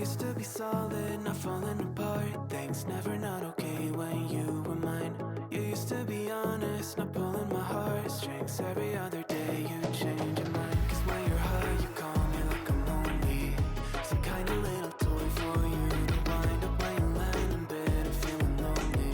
used to be solid, not falling apart. Things never not okay when you were mine. You used to be honest, not pulling my heartstrings. Every other day you change your mind. Cause when you're high, you call me like I'm lonely. Some kind of little toy for you to wind up when you land in bed and feeling lonely.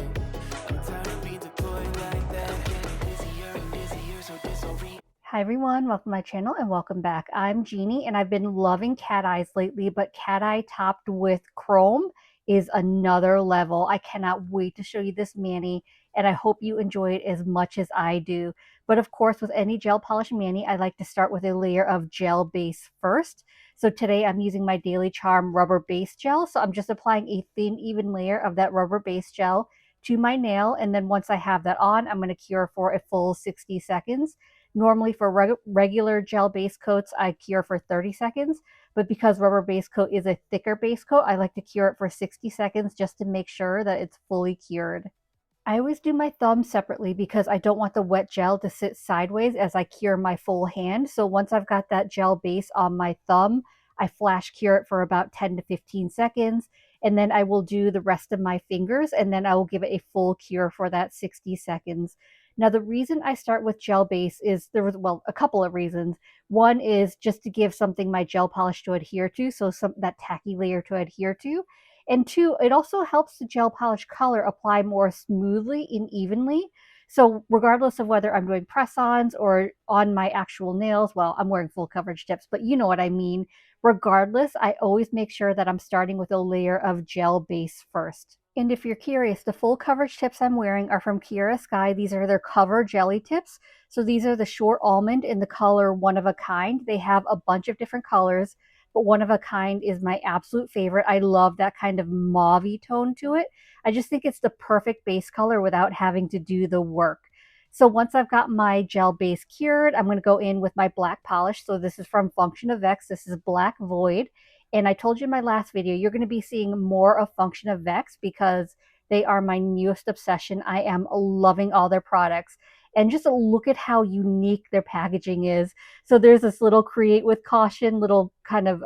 I'm tired of being deployed like that, getting busier and busier, so disorient. Hi everyone, welcome to my channel and welcome back. I'm Jeannie and I've been loving cat eyes lately, but cat eye topped with chrome is another level. I cannot wait to show you this mani and I hope you enjoy it as much as I do. But of course, with any gel polish mani, I like to start with a layer of gel base first. So today I'm using my Daily Charm rubber base gel. So I'm just applying a thin, even layer of that rubber base gel to my nail. And then once I have that on, I'm going to cure for a full 60 seconds. Normally for regular gel base coats, I cure for 30 seconds, but because rubber base coat is a thicker base coat, I like to cure it for 60 seconds just to make sure that it's fully cured. I always do my thumb separately because I don't want the wet gel to sit sideways as I cure my full hand. So once I've got that gel base on my thumb, I flash cure it for about 10 to 15 seconds, and then I will do the rest of my fingers, and then I will give it a full cure for that 60 seconds. Now, the reason I start with gel base is well, a couple of reasons. One is just to give something my gel polish to adhere to, so that tacky layer to adhere to. And two, it also helps the gel polish color apply more smoothly and evenly. So regardless of whether I'm doing press-ons or on my actual nails, well, I'm wearing full coverage tips, but you know what I mean. Regardless, I always make sure that I'm starting with a layer of gel base first. And if you're curious, the full coverage tips I'm wearing are from Kiara Sky. These are their cover jelly tips. So these are the short almond in the color One of a Kind. They have a bunch of different colors, but One of a Kind is my absolute favorite. I love that kind of mauve-y tone to it. I just think it's the perfect base color without having to do the work. So once I've got my gel base cured, I'm going to go in with my black polish. So this is from Function of X. This is Black Void. And I told you in my last video, you're going to be seeing more of Function of X because they are my newest obsession. I am loving all their products. And just look at how unique their packaging is. So there's this little create with caution, little kind of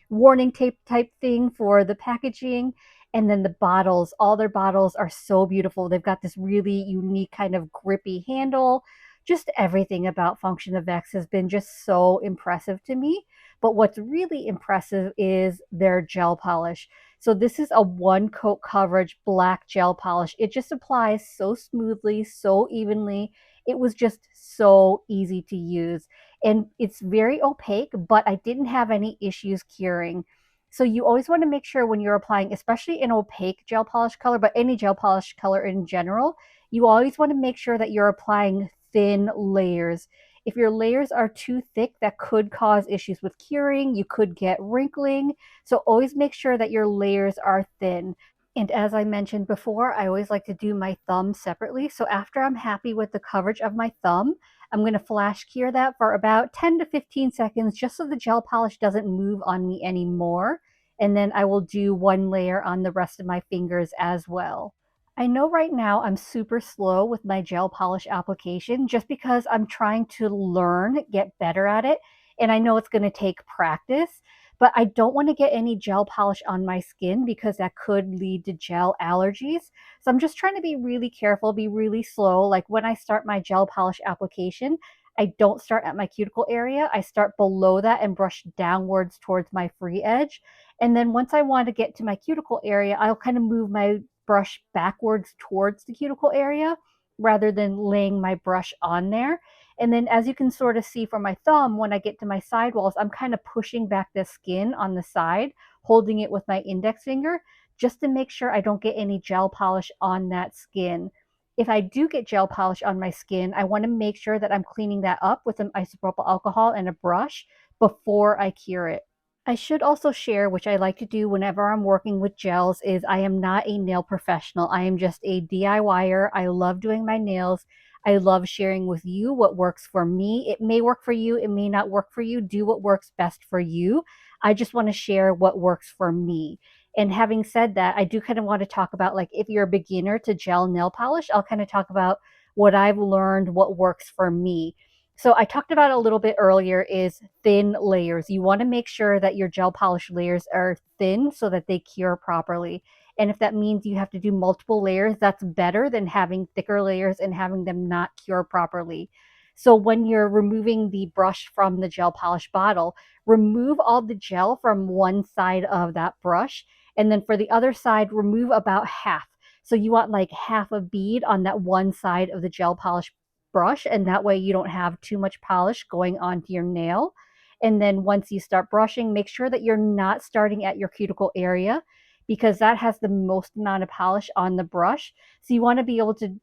warning tape type thing for the packaging. And then the bottles, all their bottles are so beautiful. They've got this really unique kind of grippy handle. Just everything about Function of X has been just so impressive to me. But what's really impressive is their gel polish. So this is a one coat coverage black gel polish. It just applies so smoothly, so evenly. It was just so easy to use. And it's very opaque, but I didn't have any issues curing. So you always want to make sure when you're applying, especially an opaque gel polish color, but any gel polish color in general, you always want to make sure that you're applying thin layers. If your layers are too thick, that could cause issues with curing. You could get wrinkling. So always make sure that your layers are thin. And as I mentioned before, I always like to do my thumb separately. So after I'm happy with the coverage of my thumb, I'm going to flash cure that for about 10 to 15 seconds just so the gel polish doesn't move on me anymore. And then I will do one layer on the rest of my fingers as well. I know right now I'm super slow with my gel polish application just because I'm trying to learn, get better at it. And I know it's going to take practice, but I don't want to get any gel polish on my skin because that could lead to gel allergies. So I'm just trying to be really careful, be really slow. Like when I start my gel polish application, I don't start at my cuticle area. I start below that and brush downwards towards my free edge. And then once I want to get to my cuticle area, I'll kind of move my brush backwards towards the cuticle area rather than laying my brush on there. And then as you can sort of see from my thumb, when I get to my sidewalls, I'm kind of pushing back the skin on the side, holding it with my index finger, just to make sure I don't get any gel polish on that skin. If I do get gel polish on my skin, I want to make sure that I'm cleaning that up with some isopropyl alcohol and a brush before I cure it. I should also share, which I like to do whenever I'm working with gels, is I am not a nail professional. I am just a DIYer. I love doing my nails. I love sharing with you what works for me. It may work for you. It may not work for you. Do what works best for you. I just want to share what works for me. And having said that, I do kind of want to talk about, like, if you're a beginner to gel nail polish, I'll kind of talk about what I've learned, what works for me. So I talked about a little bit earlier is thin layers. You want to make sure that your gel polish layers are thin so that they cure properly. And if that means you have to do multiple layers, that's better than having thicker layers and having them not cure properly. So when you're removing the brush from the gel polish bottle, remove all the gel from one side of that brush. And then for the other side, remove about half. So you want like half a bead on that one side of the gel polish brush. And that way you don't have too much polish going onto your nail. And then once you start brushing, make sure that you're not starting at your cuticle area because that has the most amount of polish on the brush. So you want to be able to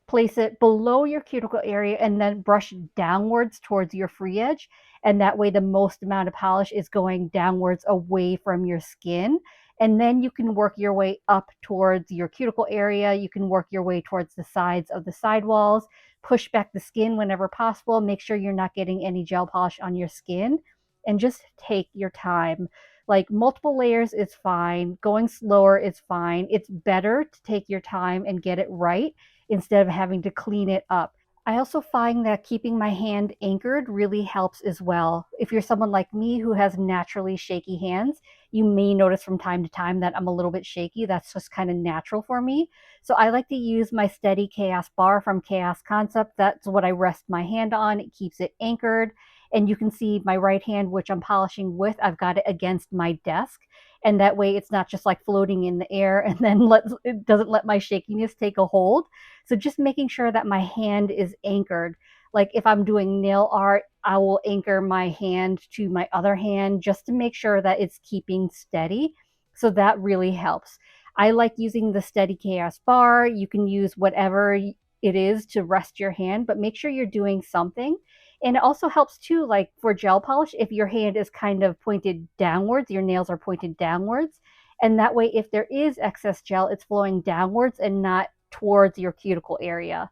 place it below your cuticle area and then brush downwards towards your free edge. And that way the most amount of polish is going downwards away from your skin. And then you can work your way up towards your cuticle area. You can work your way towards the sides of the sidewalls, push back the skin whenever possible. Make sure you're not getting any gel polish on your skin and just take your time. Like multiple layers is fine. Going slower is fine. It's better to take your time and get it right instead of having to clean it up. I also find that keeping my hand anchored really helps as well. If you're someone like me who has naturally shaky hands, you may notice from time to time that I'm a little bit shaky. That's just kind of natural for me. So I like to use my Steady Chaos bar from Chaos Concept. That's what I rest my hand on. It keeps it anchored. And you can see my right hand, which I'm polishing with, I've got it against my desk. And that way it's not just like floating in the air and then it doesn't let my shakiness take a hold. So just making sure that my hand is anchored. Like if I'm doing nail art, I will anchor my hand to my other hand just to make sure that it's keeping steady. So that really helps. I like using the Steady Chaos bar. You can use whatever it is to rest your hand, but make sure you're doing something. And it also helps too, like for gel polish, if your hand is kind of pointed downwards, your nails are pointed downwards. And that way, if there is excess gel, it's flowing downwards and not towards your cuticle area.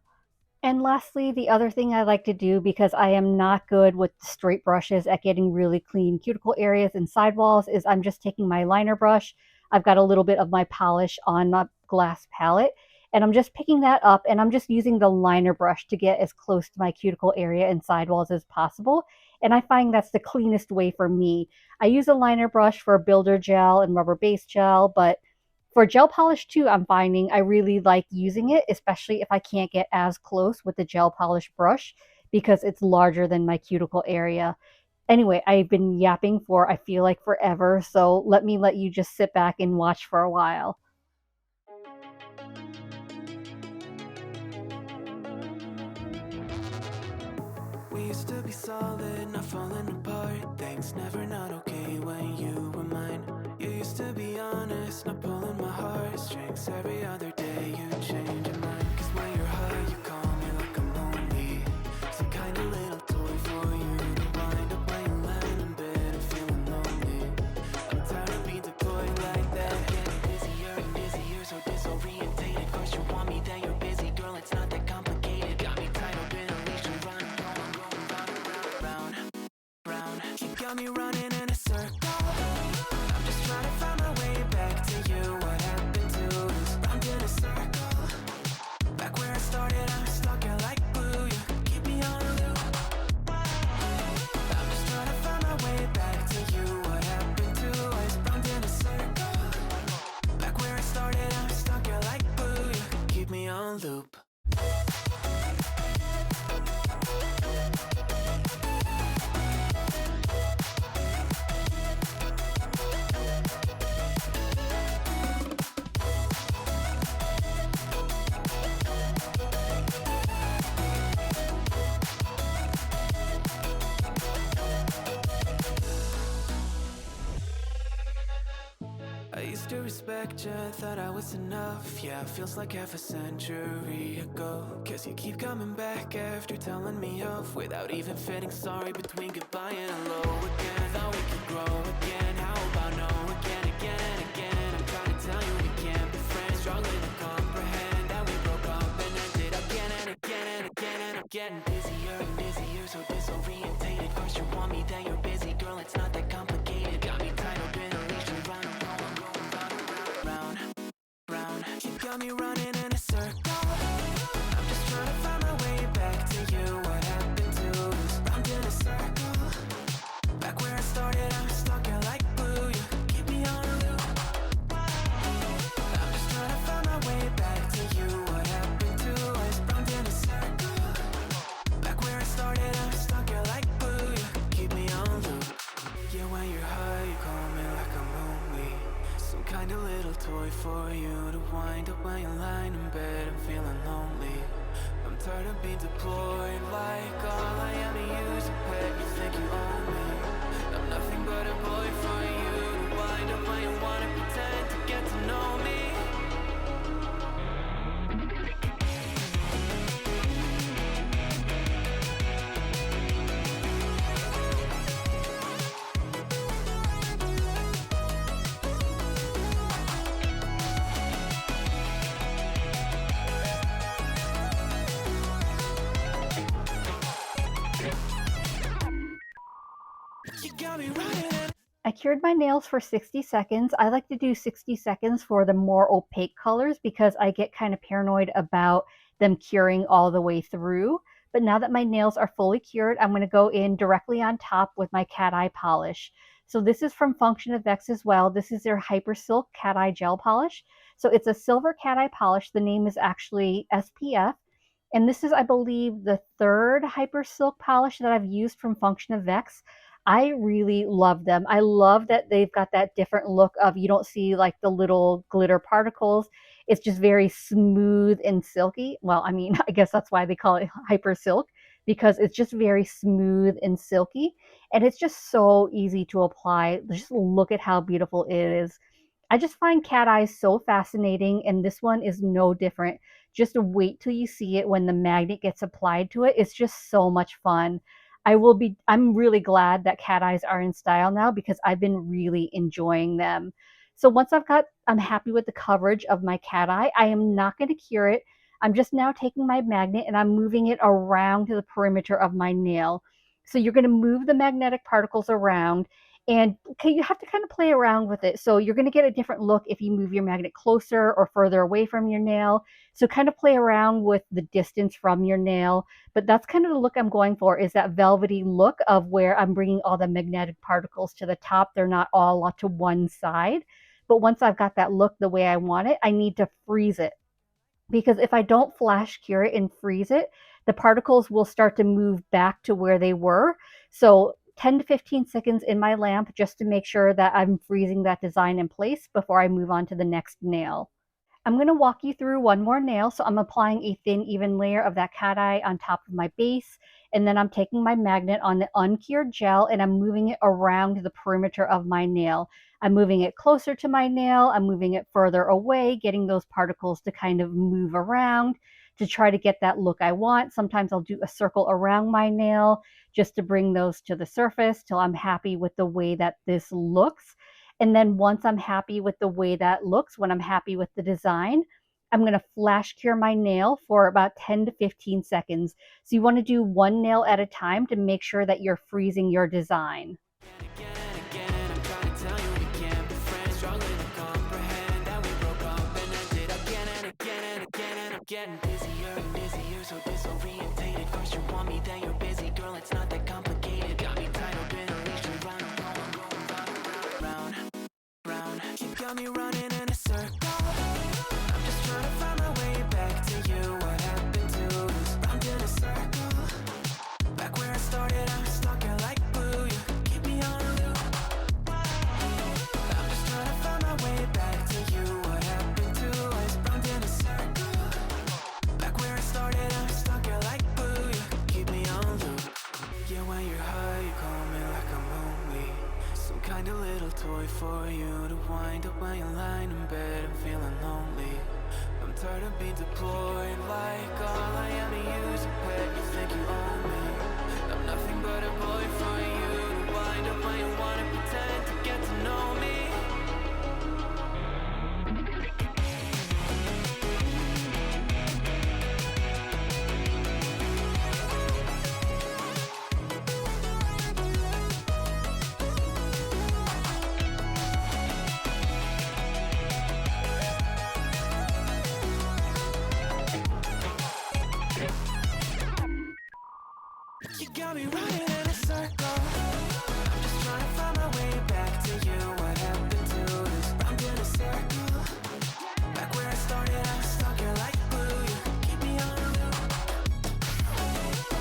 And lastly, the other thing I like to do, because I am not good with straight brushes at getting really clean cuticle areas and sidewalls, is I'm just taking my liner brush. I've got a little bit of my polish on my glass palette, and I'm just picking that up, and I'm just using the liner brush to get as close to my cuticle area and sidewalls as possible. And I find that's the cleanest way for me. I use a liner brush for builder gel and rubber base gel, but for gel polish too, I'm finding I really like using it, especially if I can't get as close with the gel polish brush because it's larger than my cuticle area. Anyway, I've been yapping for, I feel like, forever, so let you just sit back and watch for a while. We used to be solid, not falling apart. Things never not okay when you were mine. You used to be honest, not pulling my heartstrings. Every other day you change your mind. Cause when you're high, you call me like I'm lonely. Some kind of little toy for you to wind up when you land in bed and feeling lonely. I'm tired of being deployed like that. Getting busier and busier, so disorientated. First you want me, then you're busy. Girl, it's not that complicated. Got me tied up in a leash and running, round, round. You got me running in a circle. I'm just trying to find my way back to you. What happened to us? Round in a circle. Back where I started, I'm stuck here like glue. You keep me on a loop. I'm just trying to find my way back to you. What happened to us? Round in a circle. Back where I started, I'm stuck here like glue. You keep me on loop. I used to respect you, thought I was enough. Yeah, it feels like half a century ago. Guess you keep coming back after telling me off, without even fitting sorry between goodbye and hello again. Thought we could grow again, how about no again, again and again. I'm trying to tell you we can't be friends, struggling to comprehend that we broke up and ended again and again and again. And I'm getting busier and busier, so disorientated. First you want me, then you're busy. Girl, it's not that complicated. Got me tied up in a leash and running, round, round. You got me running in a circle. I'm just trying to find my way back to you. What happened to us? Round in a circle. Back where I started, I'm stuck here like glue. You keep me on being deployed like all I am to use a pet. You think you own me? I'm nothing but a boy for you to wind up when you wanna pretend to get to know me. You got me running. I cured my nails for 60 seconds. I like to do 60 seconds for the more opaque colors because I get kind of paranoid about them curing all the way through. But now that my nails are fully cured, I'm going to go in directly on top with my cat eye polish. So this is from Function of X as well. This is their Hyper Silk cat eye gel polish. So it's a silver cat eye polish. The name is actually SPF. And this is, I believe, the third Hyper Silk polish that I've used from Function of X. I really love them. I love that they've got that different look of, you don't see like the little glitter particles. It's just very smooth and silky. Well, I mean, I guess that's why they call it Hyper Silk, because it's just very smooth and silky. And it's just so easy to apply. Just look at how beautiful it is. I just find cat eyes so fascinating, and this one is no different. Just wait till you see it when the magnet gets applied to it. It's just so much fun. I'm really glad that cat eyes are in style now because I've been really enjoying them. So once I'm happy with the coverage of my cat eye, I am not going to cure it. I'm just now taking my magnet and I'm moving it around to the perimeter of my nail. So you're going to move the magnetic particles around, and you have to kind of play around with it. So you're going to get a different look if you move your magnet closer or further away from your nail. So kind of play around with the distance from your nail. But that's kind of the look I'm going for, is that velvety look of where I'm bringing all the magnetic particles to the top. They're not all to one side. But once I've got that look the way I want it, I need to freeze it. Because if I don't flash cure it and freeze it, the particles will start to move back to where they were. So 10 to 15 seconds in my lamp just to make sure that I'm freezing that design in place before I move on to the next nail. I'm going to walk you through one more nail. So I'm applying a thin, even layer of that cat eye on top of my base. And then I'm taking my magnet on the uncured gel and I'm moving it around the perimeter of my nail. I'm moving it closer to my nail. I'm moving it further away, getting those particles to kind of move around to try to get that look I want. Sometimes I'll do a circle around my nail just to bring those to the surface till I'm happy with the way that this looks. And then once I'm happy with the way that looks, when I'm happy with the design, I'm going to flash cure my nail for about 10 to 15 seconds. So you want to do one nail at a time to make sure that you're freezing your design. Getting busier and busier, so disorientated. First you want me, then you're busy, girl. It's not that complicated. Got me tied up in a leash, round and round, round. You got me running in a circle. I'm just trying to find my way back to you. What happened to us? Round in a circle. Back where I started, I'm stuck here like glue. You keep me on a loop. I'm just trying to find my way back to you. What happened to us? Round in a circle. Started, I'm stuck here like glue. You keep me on loop. Yeah, when you're high, you call me like I'm lonely. Some kind of little toy for you to wind up when you're lying in bed and feeling lonely. I'm tired of being deployed like all I am to use a pet. You think you own me? I'm nothing but a boy for you to wind up when you wanna pretend to get to know me. You got me running in a circle. I'm just trying to find my way back to you. What happened to us? Round in a circle. Back where I started, I'm stuck here like glue. You keep me on a loop.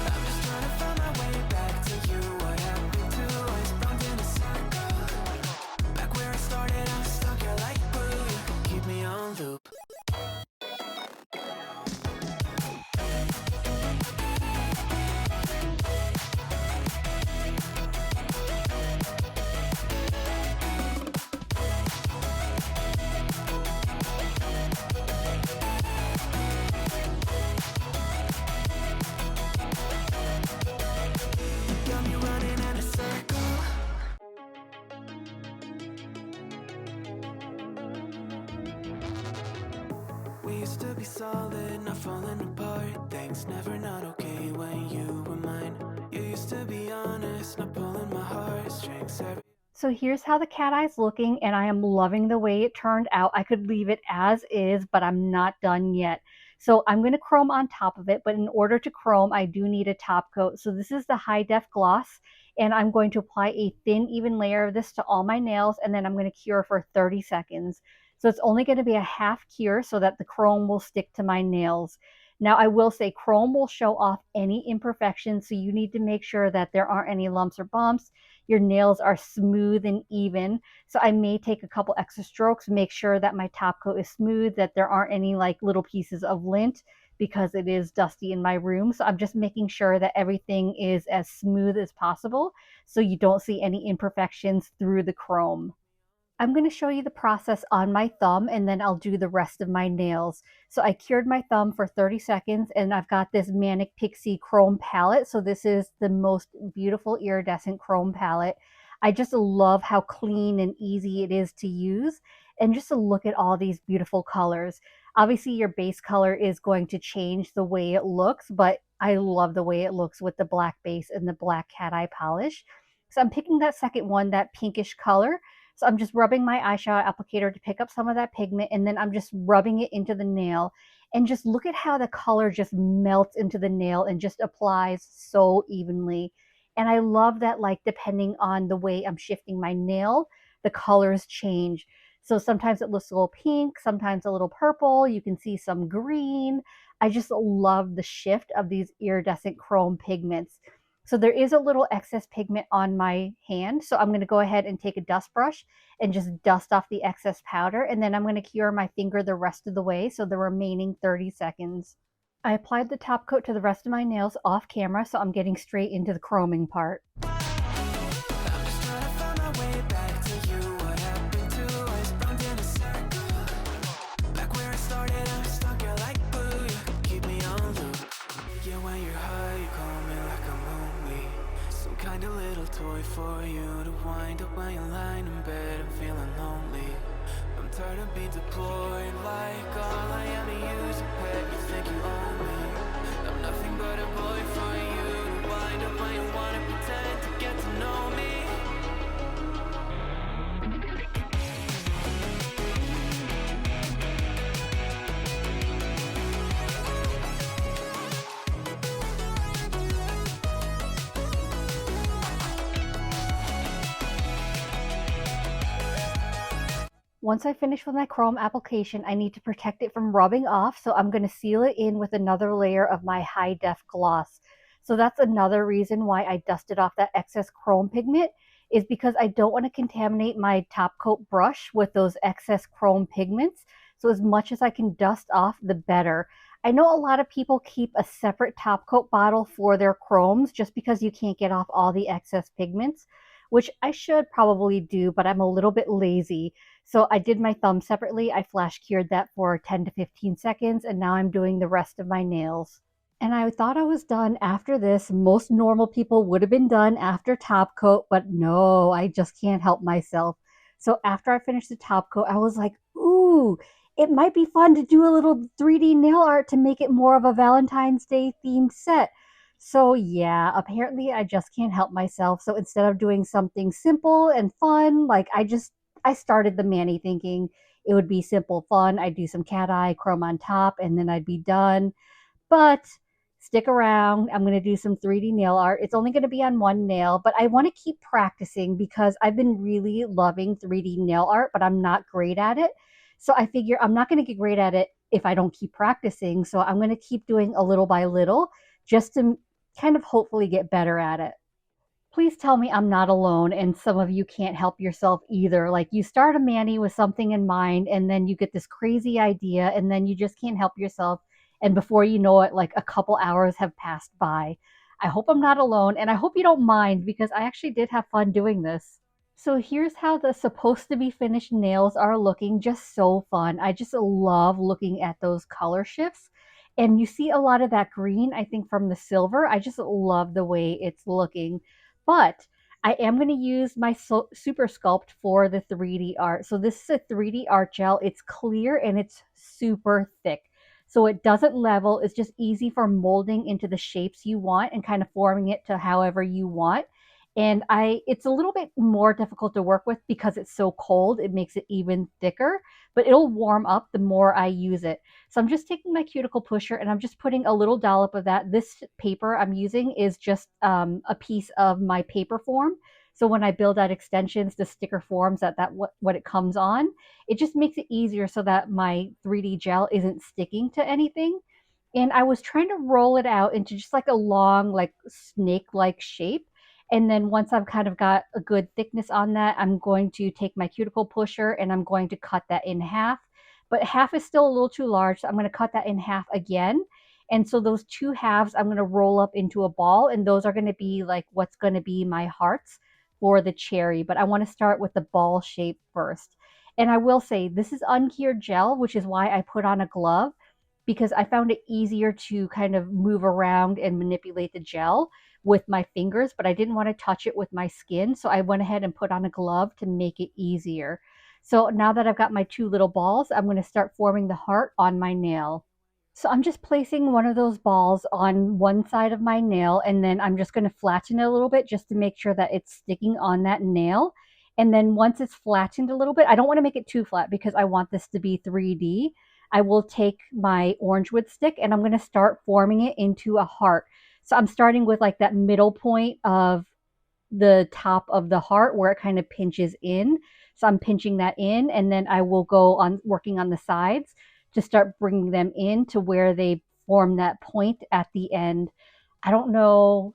I'm just trying to find my way back to you. What happened to us? Round in a circle. Back where I started, I'm stuck here like glue. You keep me on loop. be solid, not falling apart. Things never not okay when you were mine. You used to be honest, not pulling my heartstrings. So here's how the cat eye's looking, and I am loving the way it turned out. I could leave it as is, but I'm not done yet. So I'm going to chrome on top of it, but in order to chrome, I do need a top coat. So this is the high def gloss, and I'm going to apply a thin, even layer of this to all my nails, and then I'm going to cure for 30 seconds. So it's only going to be a half cure so that the chrome will stick to my nails. Now, I will say chrome will show off any imperfections, so you need to make sure that there aren't any lumps or bumps. Your nails are smooth and even. So I may take a couple extra strokes, make sure that my top coat is smooth, that there aren't any like little pieces of lint because it is dusty in my room. So I'm just making sure that everything is as smooth as possible so you don't see any imperfections through the chrome. I'm going to show you the process on my thumb and then I'll do the rest of my nails. So I cured my thumb for 30 seconds and I've got this Manic Pixie Chrome palette. So this is the most beautiful iridescent chrome palette. I just love how clean and easy it is to use and just to look at all these beautiful colors. Obviously your base color is going to change the way it looks, but I love the way it looks with the black base and the black cat eye polish. So I'm picking that second one, that pinkish color. So I'm just rubbing my eyeshadow applicator to pick up some of that pigment, and then I'm just rubbing it into the nail. And just look at how the color just melts into the nail and just applies so evenly. And I love that, like, depending on the way I'm shifting my nail, the colors change. So sometimes it looks a little pink, sometimes a little purple. You can see some green. I just love the shift of these iridescent chrome pigments. So there is a little excess pigment on my hand. So I'm going to go ahead and take a dust brush and just dust off the excess powder. And then I'm going to cure my finger the rest of the way. So the remaining 30 seconds. I applied the top coat to the rest of my nails off camera. So I'm getting straight into the chroming part. Toy for you to wind up when you're lying in bed and feeling lonely. I'm tired of being deployed like all I am to use a pet. You think you own me? I'm nothing but a boy for you to wind up when you wanna pretend to get to know me. Once I finish with my chrome application, I need to protect it from rubbing off, so I'm going to seal it in with another layer of my high def gloss. So that's another reason why I dusted off that excess chrome pigment, is because I don't want to contaminate my top coat brush with those excess chrome pigments. So as much as I can dust off, the better. I know a lot of people keep a separate top coat bottle for their chromes just because you can't get off all the excess pigments, which I should probably do, but I'm a little bit lazy. So I did my thumb separately. I flash cured that for 10 to 15 seconds, and now I'm doing the rest of my nails. And I thought I was done after this. Most normal people would have been done after top coat, but no, I just can't help myself. So after I finished the top coat, I was like, ooh, it might be fun to do a little 3D nail art to make it more of a Valentine's Day themed set. So yeah, apparently I just can't help myself. So instead of doing something simple and fun, like I started the mani thinking it would be simple fun. I'd do some cat eye, chrome on top, and then I'd be done. But stick around. I'm going to do some 3D nail art. It's only going to be on one nail, but I want to keep practicing because I've been really loving 3D nail art, but I'm not great at it. So I figure I'm not going to get great at it if I don't keep practicing. So I'm going to keep doing a little by little just to kind of hopefully get better at it. Please tell me I'm not alone and some of you can't help yourself either. Like you start a mani with something in mind and then you get this crazy idea and then you just can't help yourself. And before you know it, like a couple hours have passed by. I hope I'm not alone and I hope you don't mind because I actually did have fun doing this. So here's how the supposed to be finished nails are looking. Just so fun. I just love looking at those color shifts. And you see a lot of that green, I think, from the silver. I just love the way it's looking. But I am going to use my Super Sculpt for the 3D art. So this is a 3D art gel. It's clear and it's super thick. so it doesn't level. It's just easy for molding into the shapes you want and kind of forming it to however you want. And it's a little bit more difficult to work with because it's so cold. It makes it even thicker, but it'll warm up the more I use it. So I'm just taking my cuticle pusher and I'm just putting a little dollop of that. This paper I'm using is just a piece of my paper form. So when I build out extensions, the sticker forms what it comes on, it just makes it easier so that my 3D gel isn't sticking to anything. And I was trying to roll it out into just like a long, like snake-like shape. And then once I've kind of got a good thickness on that, I'm going to take my cuticle pusher and I'm going to cut that in half. But half is still a little too large, so I'm going to cut that in half again. And so those two halves I'm going to roll up into a ball, and those are going to be like what's going to be my hearts for the cherry. But I want to start with the ball shape first. And I will say this is uncured gel, which is why I put on a glove, because I found it easier to kind of move around and manipulate the gel with my fingers, but I didn't want to touch it with my skin. So I went ahead and put on a glove to make it easier. So now that I've got my two little balls, I'm going to start forming the heart on my nail. So I'm just placing one of those balls on one side of my nail, and then I'm just going to flatten it a little bit just to make sure that it's sticking on that nail. And then once it's flattened a little bit, I don't want to make it too flat because I want this to be 3D. I will take my orange wood stick and I'm going to start forming it into a heart. So I'm starting with like that middle point of the top of the heart where it kind of pinches in. So I'm pinching that in, and then I will go on working on the sides to start bringing them in to where they form that point at the end. I don't know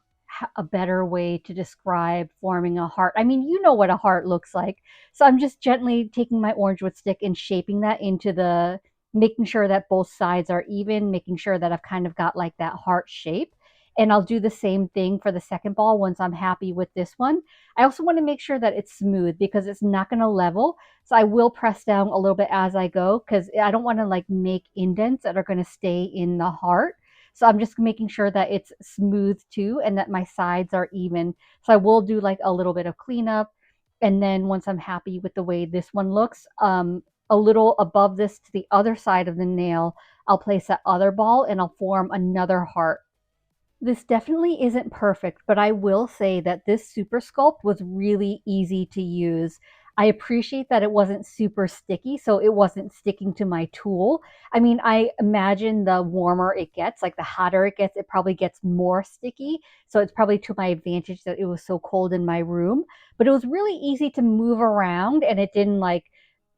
a better way to describe forming a heart. I mean, you know what a heart looks like. So I'm just gently taking my orange wood stick and shaping that into making sure that both sides are even, making sure that I've kind of got like that heart shape. And I'll do the same thing for the second ball once I'm happy with this one. I also want to make sure that it's smooth because it's not going to level. So I will press down a little bit as I go because I don't want to like make indents that are going to stay in the heart. So I'm just making sure that it's smooth too and that my sides are even. So I will do like a little bit of cleanup. And then once I'm happy with the way this one looks, a little above this to the other side of the nail, I'll place that other ball and I'll form another heart. This definitely isn't perfect, but I will say that this Super Sculpt was really easy to use. I appreciate that it wasn't super sticky, so it wasn't sticking to my tool. I mean, I imagine the warmer it gets, like the hotter it gets, it probably gets more sticky. So it's probably to my advantage that it was so cold in my room. But it was really easy to move around and it didn't like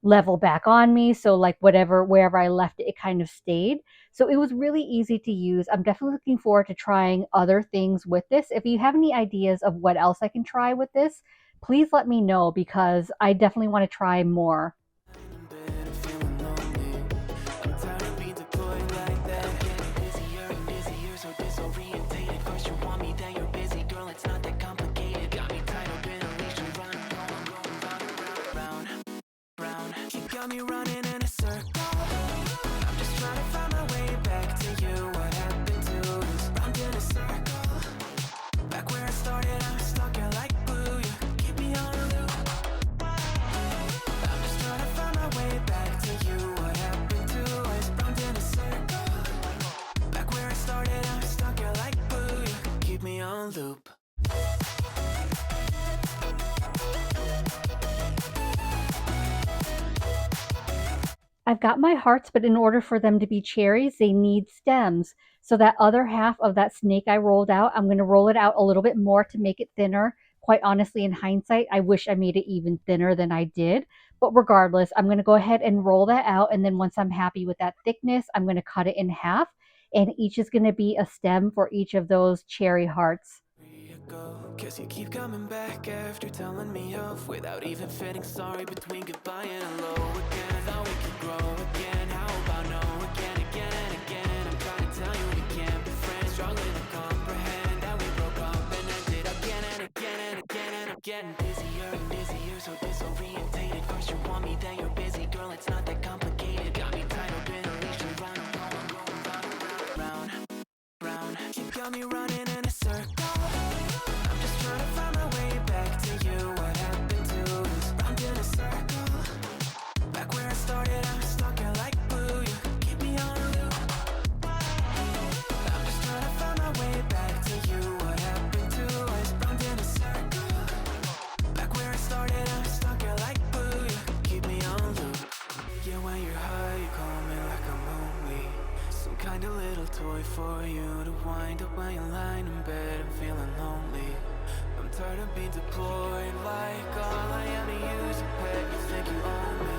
level back on me. So like wherever I left it, it kind of stayed. So it was really easy to use. I'm definitely looking forward to trying other things with this. If you have any ideas of what else I can try with this, please let me know because I definitely want to try more. Got me running in a circle. I'm just trying to find my way back to you. What happened to us? Round in a circle. Back where I started, I'm stuck here like glue. You keep me on a loop. I'm just trying to find my way back to you. What happened to us? Round in a circle. Back where I started, I'm stuck here like glue. You keep me on loop. I've got my hearts, but in order for them to be cherries, they need stems. So that other half of that snake I rolled out, I'm going to roll it out a little bit more to make it thinner. Quite honestly, in hindsight, I wish I made it even thinner than I did. But regardless, I'm going to go ahead and roll that out. And then once I'm happy with that thickness, I'm going to cut it in half. And each is going to be a stem for each of those cherry hearts. Cause you keep coming back after telling me off without even fitting sorry between goodbye and hello again. I thought we could grow again. How about no again, again and again? I'm trying to tell you we can't be friends. Struggling to comprehend that we broke up and ended again and again and again. And I'm getting busier and busier, so disorientated. First you want me, then you're busy. Girl, it's not that complicated. Got me tied up in a leash and round and round, round. You got me running in a circle. Trying to find my way back to you. What happened to us? Round in a circle. Back where I started, I'm stuck here like glue. You keep me on a loop. toy for you to wind up when you're lying in bed and feeling lonely. I'm tired of being deployed, like all I am to you is a pet. You think you own me?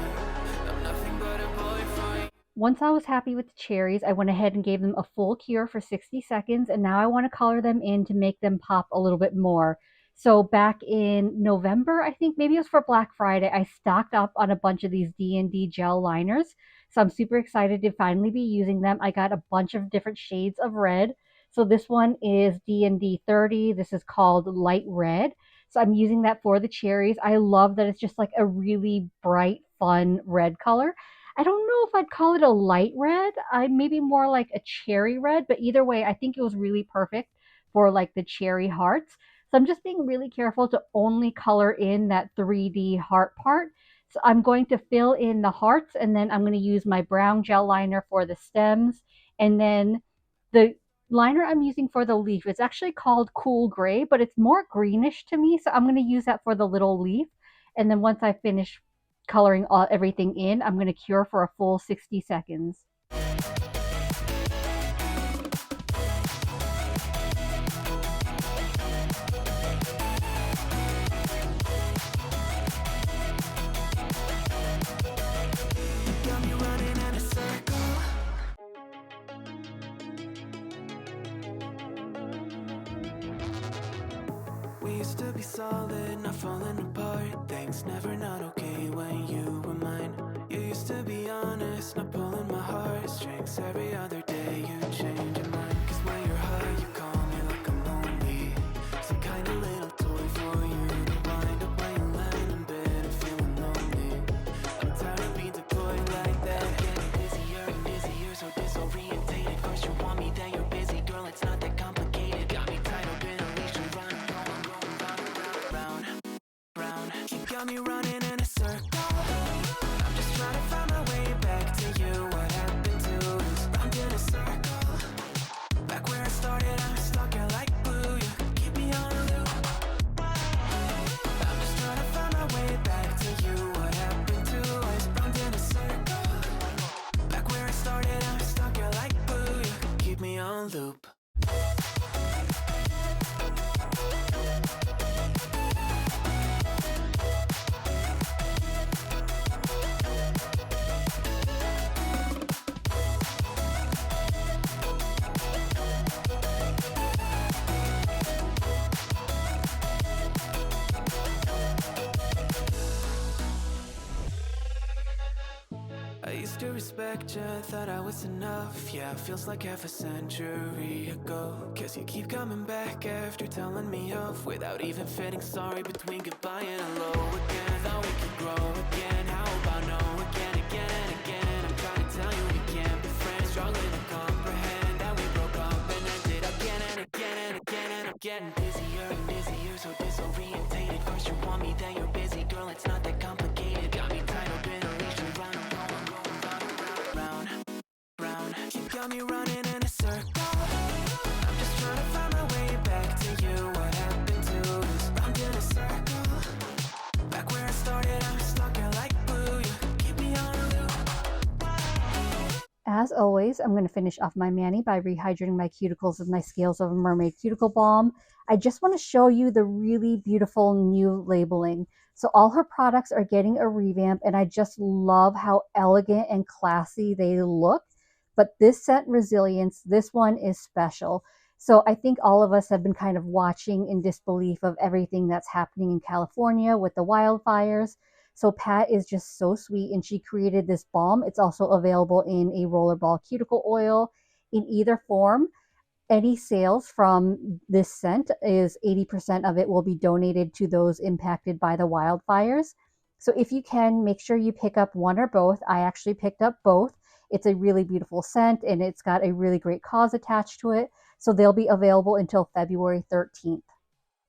I'm nothing but a boy for you. Once I was happy with the cherries, I went ahead and gave them a full cure for 60 seconds, and now I want to color them in to make them pop a little bit more. So back in November, I think maybe it was for Black Friday, I stocked up on a bunch of these DND Gel liners. So I'm super excited to finally be using them. I got a bunch of different shades of red. So this one is DND 30. This is called Light Red. So I'm using that for the cherries. I love that it's just like a really bright, fun red color. I don't know if I'd call it a light red. I maybe more like a cherry red, but either way, I think it was really perfect for like the cherry hearts. So I'm just being really careful to only color in that 3D heart part. So I'm going to fill in the hearts, and then I'm going to use my brown gel liner for the stems. And then the liner I'm using for the leaf, it's actually called Cool Gray, but it's more greenish to me. So I'm going to use that for the little leaf. And then once I finish coloring everything in, I'm going to cure for a full 60 seconds. Got me running in a circle. We used to be solid, not falling apart. Things never not okay when you were mine. You used to be honest, not pulling my heartstrings. Every other day you change your mind. Cause when you're high, you call me like I'm lonely. Some kind of little toy for you to wind up when you land in bed and feeling lonely. I'm tired of being deployed like that. Getting busier and busier, so disorientated. First you want me, then you're busy. Girl, it's not that complicated. Got me tied up in a leash and run, round, round. You got me running in a circle. I'm just trying to find my way back to you. What happened to us? Round in a circle. Back where I started, I'm stuck here like glue. You keep me on a loop. I'm just trying to find my way back to you. What happened to us? Round in a circle. Back where I started, I'm stuck here like glue. You keep me on loop. I used to respect you, thought I was enough. Yeah, feels like half a century ago. Guess you keep coming back after telling me off, without even fitting sorry between goodbye and hello again. Thought we could grow again, how about no again, again and again. I'm trying to tell you we can't be friends, struggling to comprehend that we broke up and ended again and again and again. And I'm getting busier and busier, so disorientated. First you want me, then you're busy. Girl, it's not that complicated. Got me tied up in a leash and run, round, round. You got me running in a circle. I'm just trying to find my way back to you. What happened to us? Round in a circle. Back where I started, I'm stuck here like glue. You keep me on a loop. As always, I'm going to finish off my mani by rehydrating my cuticles with my Scales of a Mermaid Cuticle Balm. I just want to show you the really beautiful new labeling. So all her products are getting a revamp, and I just love how elegant and classy they look. But this scent Resilience, this one is special. So I think all of us have been kind of watching in disbelief of everything that's happening in California with the wildfires. So Pat is just so sweet, and she created this balm. It's also available in a rollerball cuticle oil in either form. Any sales from this scent is 80% of it will be donated to those impacted by the wildfires. So if you can, make sure you pick up one or both. I actually picked up both. It's a really beautiful scent, and it's got a really great cause attached to it. So they'll be available until February 13th.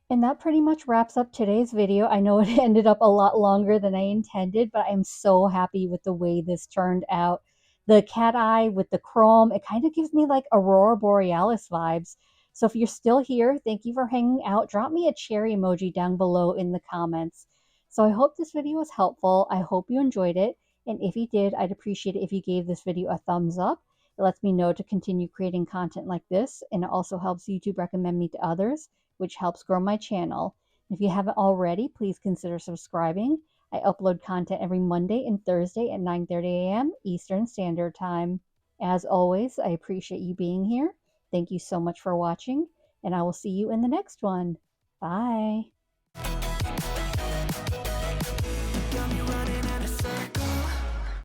And that pretty much wraps up today's video. I know it ended up a lot longer than I intended, but I'm so happy with the way this turned out. The cat eye with the chrome, it kind of gives me like Aurora Borealis vibes. So if you're still here, thank you for hanging out. Drop me a cherry emoji down below in the comments. So I hope this video was helpful. I hope you enjoyed it. And if you did, I'd appreciate it if you gave this video a thumbs up. It lets me know to continue creating content like this, and it also helps YouTube recommend me to others, which helps grow my channel. If you haven't already, please consider subscribing. I upload content every Monday and Thursday at 9:30 a.m. Eastern Standard Time. As always, I appreciate you being here. Thank you so much for watching, and I will see you in the next one. Bye.